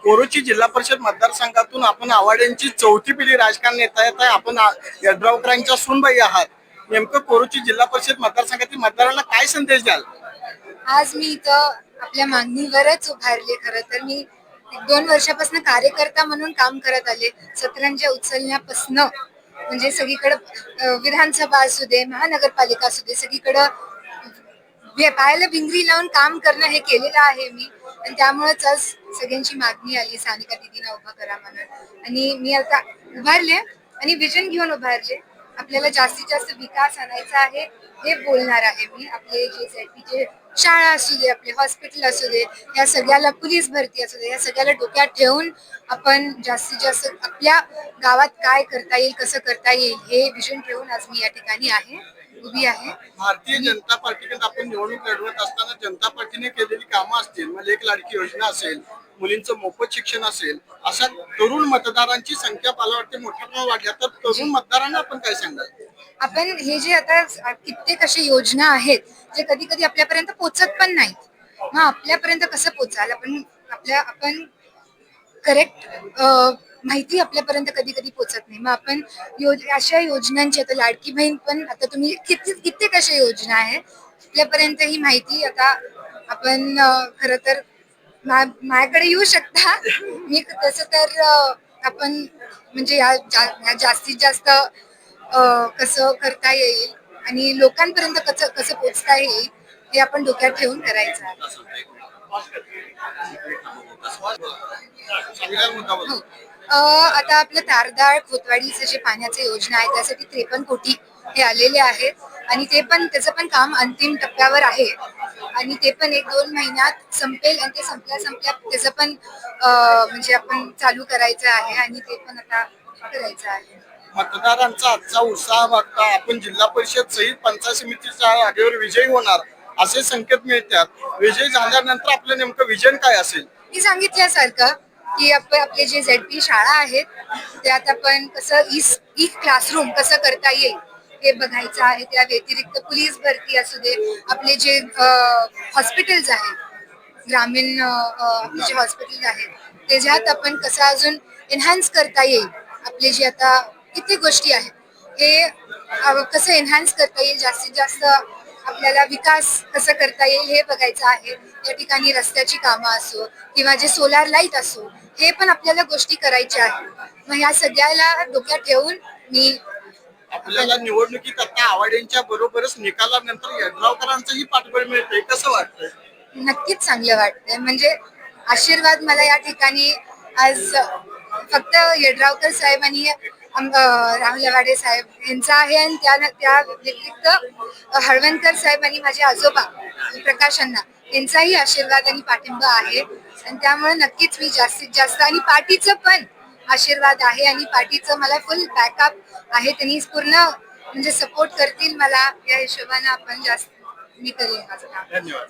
कोरोची जिल्हा परिषद मतदारसंघातून आपण आवाड्यांची चौथी पिढी राजकारण नेता येत आहे. आपण यड्रावकरांच्या सूनबाई आहात. नेमकं कोरोची जिल्हा परिषद मतदारसंघातील मतदारांना काय संदेश द्याल? आज मी इथं आपल्या मागणीवरच उभारले. खरं तर मी 1-2 वर्षापासून कार्यकर्ता म्हणून काम करत आले. सतरंजा उचलण्यापासून म्हणजे सगळीकडे विधानसभा असू दे, महानगरपालिका असू दे, सगळीकडं पायाला भिंगरी लावून काम करणं हे केलेलं आहे मी. आणि त्यामुळेच आज सगळ्यांची मागणी आली सानिका दिदीना उभा करा म्हणून. आणि मी आता उभारले आणि विजन घेऊन उभारले. आपल्याला जास्तीत जास्त विकास आणायचा आहे हे बोलणार आहे मी. आपले जे झेडपीचे शाळा असू दे, आपले हॉस्पिटल असू दे, या सगळ्याला पोलीस भरती असू दे, या सगळ्याला डोक्यात ठेवून आपण जास्तीत जास्त आपल्या गावात काय करता येईल, कसं करता येईल हे विजन ठेवून आज मी या ठिकाणी उभी आहे. भारतीय जनता पार्टीकडे आपण निवडणूक लढवत असताना जनता पार्टीने केलेली कामं असतील, म्हणजे एक लाडकी योजना असेल, मुलींचं मोफत शिक्षण असेल, अशा तरुण मतदारांची संख्या मला वाटते मोठ्या प्रमाणात वाढल्या. तर तरुण मतदारांना आपण काय सांगाल? आपण हे जे आता कित्येक अशा योजना आहेत जे कधी कधी आपल्यापर्यंत पोहोचत पण नाहीत. मग आपल्यापर्यंत कसं पोहोचाल? आपण करेक्ट माहिती आपल्यापर्यंत कधी कधी पोहोचत नाही. मग आपण अशा योजनांची, आता लाडकी बहीण पण, आता तुम्ही कित्येक अशा योजना आहेत आपल्यापर्यंत ही माहिती आता आपण खरं तर माझ्याकडे येऊ शकता. मी तसं तर आपण म्हणजे जास्तीत जास्त कसं करता येईल आणि लोकांपर्यंत कसं कसं पोहोचता येईल हे आपण डोक्यात ठेवून करायचं आहे. हो. आता आपलं तारदाळ खोतवाडीचं जे पाण्याचं योजना आहे त्यासाठी 53 कोटी हे आलेले आहेत आणि त्याचं पण काम अंतिम टप्प्यावर आहे आणि ते पण 1-2 महिन्यात संपेल आणि ते संपल्या त्याचं पण म्हणजे आपण चालू करायचं आहे आणि ते पण आता करायचं आहे. मतदारांचा आजचा उत्साह बघता आपण जिल्हा परिषद सहित पंचायत समितीच्या जागेवर विजयी होणार असे संकेत मिळतात. विजयी झाल्यानंतर आपलं नेमकं विजन काय असेल? मी सांगितल्यासारखं की आपले जे झेडपी शाळा आहेत त्यात आपण कसं ई क्लासरूम कसं करता येईल हे बघायचं आहे. त्या व्यतिरिक्त पोलीस भरती असू दे, आपले जे हॉस्पिटल्स आहेत, ग्रामीण आपले जे हॉस्पिटल आहेत त्याच्यात आपण कसं अजून एन्हान्स करता येईल. आपले जे आता किती गोष्टी आहेत हे कसं एन्हान्स करता येईल, जास्तीत जास्त आपल्याला विकास कसं करता येईल हे बघायचं आहे. या ठिकाणी रस्त्याची कामं असो किंवा जे सोलार लाईट असो हे पण आपल्याला गोष्टी करायच्या आहेत. मग ह्या सगळ्याला डोक्यात ठेवून मी आपल्याला निवडणुकीत आता आवाड्यांच्या बरोबरच निकालानंतर यड्रावकरांचंही पाठबळ मिळतंय, कसं वाटतंय? नक्कीच चांगलं वाटतंय. म्हणजे आशीर्वाद मला या ठिकाणी आज फक्त यड्रावकर साहेब आणि राहुल लवाडे साहेब यांचा आहे आणि त्या व्यतिरिक्त हळवणकर साहेब आणि माझे आजोबा प्रकाश अण्णा यांचाही आशीर्वाद आणि पाठिंबा आहे. आणि त्यामुळे नक्कीच मी जास्तीत जास्त, आणि पार्टीचं पण आशीर्वाद आहे आणि पार्टीचं मला फुल बॅकअप आहे. त्यांनी पूर्ण म्हणजे सपोर्ट करतील मला. या हिशोबाने आपण जास्त मी करेन माझं काम. धन्यवाद.